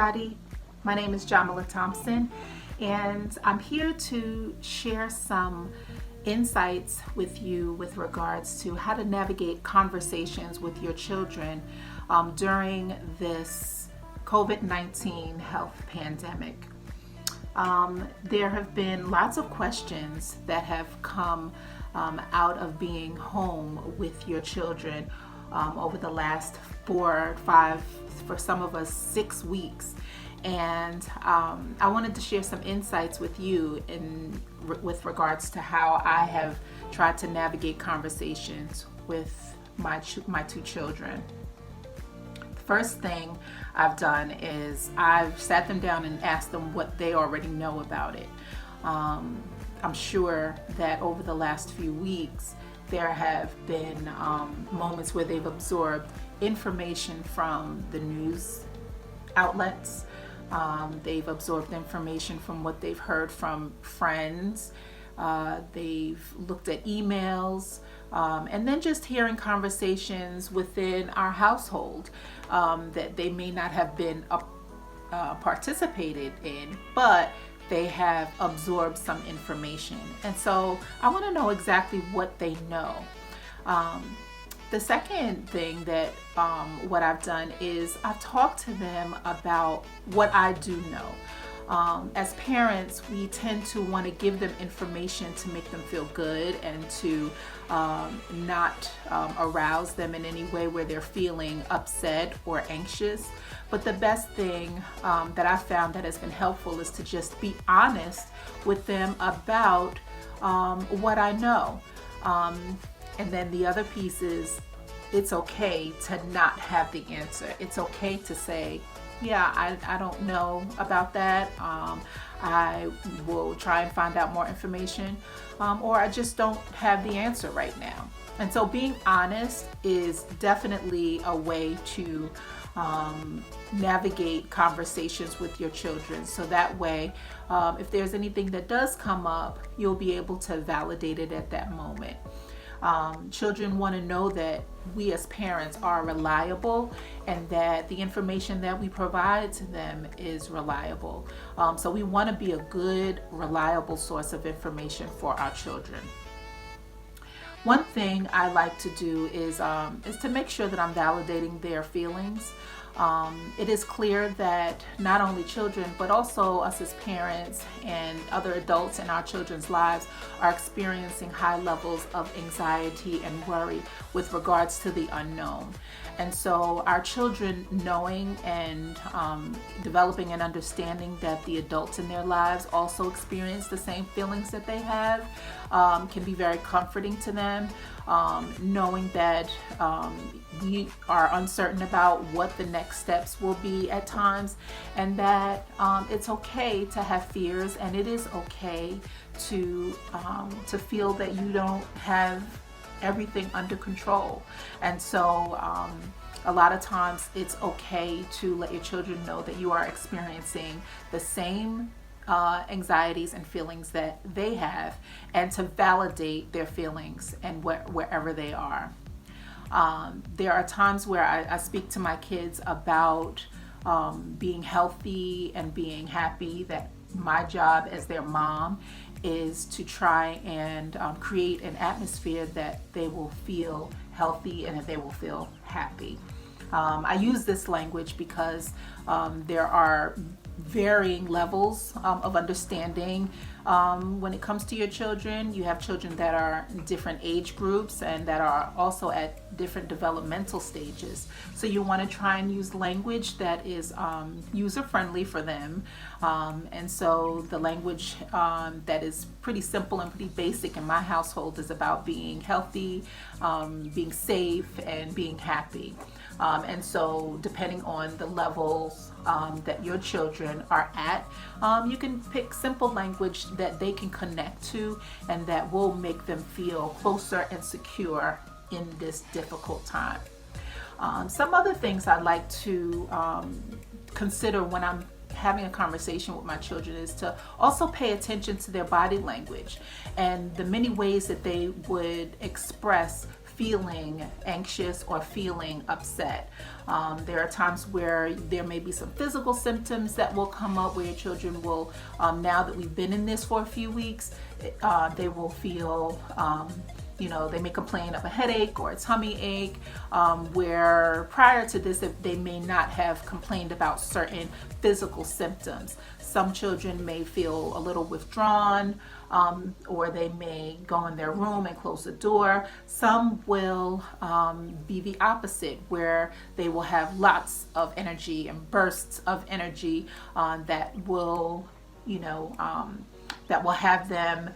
everybody. My name is Jamila Thompson, and I'm here to share some insights with you with regards to how to navigate conversations with your children during this COVID-19 health pandemic. There have been lots of questions that have come out of being home with your children over the last 4, 5, for some of us 6 weeks. And I wanted to share some insights with you with regards to how I have tried to navigate conversations with my 2 children. The first thing I've done is I've sat them down and asked them what they already know about it. I'm sure that over the last few weeks, there have been moments where they've absorbed information from the news outlets. They've absorbed information from what they've heard from friends. They've looked at emails, and then just hearing conversations within our household that they may not have been participated in, but they have absorbed some information. And so I want to know exactly what they know. The second thing that what I've done is I've talked to them about what I do know. As parents, we tend to want to give them information to make them feel good and to not arouse them in any way where they're feeling upset or anxious. But the best thing that I've found that has been helpful is to just be honest with them about what I know. And then the other piece is it's okay to not have the answer. It's okay to say, yeah, I don't know about that. I will try and find out more information, or I just don't have the answer right now. And so being honest is definitely a way to navigate conversations with your children. So that way, if there's anything that does come up, you'll be able to validate it at that moment. Children want to know that we as parents are reliable and that the information that we provide to them is reliable. So we want to be a good, reliable source of information for our children. One thing I like to do is to make sure that I'm validating their feelings. It is clear that not only children, but also us as parents and other adults in our children's lives are experiencing high levels of anxiety and worry with regards to the unknown. And so our children knowing and developing an understanding that the adults in their lives also experience the same feelings that they have can be very comforting to them. Knowing that we are uncertain about what the next steps will be at times, and that it's okay to have fears, and it is okay to feel that you don't have everything under control. And so a lot of times it's okay to let your children know that you are experiencing the same anxieties and feelings that they have, and to validate their feelings and wherever they are. There are times where I speak to my kids about being healthy and being happy, that my job as their mom is to try and create an atmosphere that they will feel healthy and that they will feel happy. I use this language because there are varying levels of understanding when it comes to your children. You have children that are in different age groups and that are also at different developmental stages. So you want to try and use language that is user-friendly for them. And so the language that is pretty simple and pretty basic in my household is about being healthy, being safe, and being happy. And so depending on the levels that your children are at, you can pick simple language that they can connect to and that will make them feel closer and secure in this difficult time. Some other things I like to consider when I'm having a conversation with my children is to also pay attention to their body language and the many ways that they would express feeling anxious or feeling upset. There are times where there may be some physical symptoms that will come up where your children will, now that we've been in this for a few weeks, they will feel, they may complain of a headache or a tummy ache, where prior to this, they may not have complained about certain physical symptoms. Some children may feel a little withdrawn, or they may go in their room and close the door. Some will be the opposite, where they will have lots of energy and bursts of energy that will have them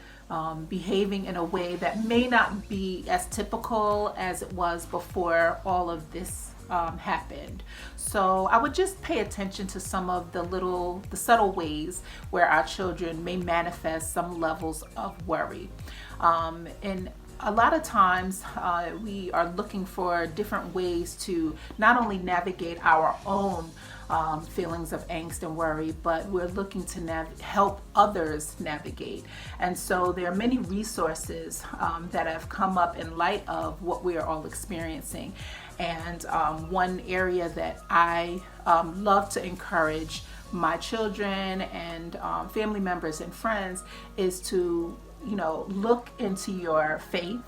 behaving in a way that may not be as typical as it was before all of this happened. So I would just pay attention to some of the subtle ways where our children may manifest some levels of worry. And a lot of times we are looking for different ways to not only navigate our own feelings of angst and worry, but we're looking to help others navigate. And so there are many resources that have come up in light of what we are all experiencing. And one area that I love to encourage my children and family members and friends is to look into your faith.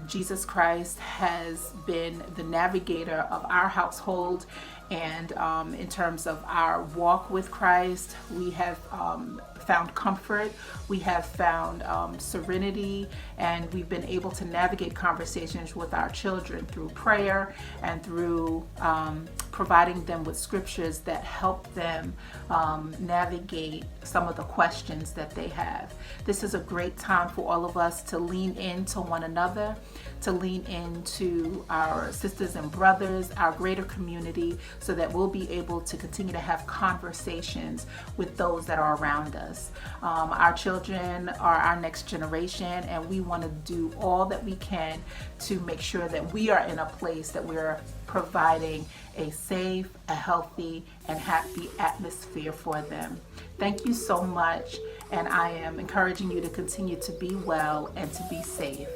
Jesus Christ has been the navigator of our household, and in terms of our walk with Christ, we have found comfort, we have found serenity, and we've been able to navigate conversations with our children through prayer and through providing them with scriptures that help them navigate some of the questions that they have. This is a great time for all of us to lean into one another, to lean into our sisters and brothers, our greater community, so that we'll be able to continue to have conversations with those that are around us. Our children are our next generation, and we want to do all that we can to make sure that we are in a place that we're providing a safe, a healthy, and happy atmosphere for them. Thank you so much, and I am encouraging you to continue to be well and to be safe.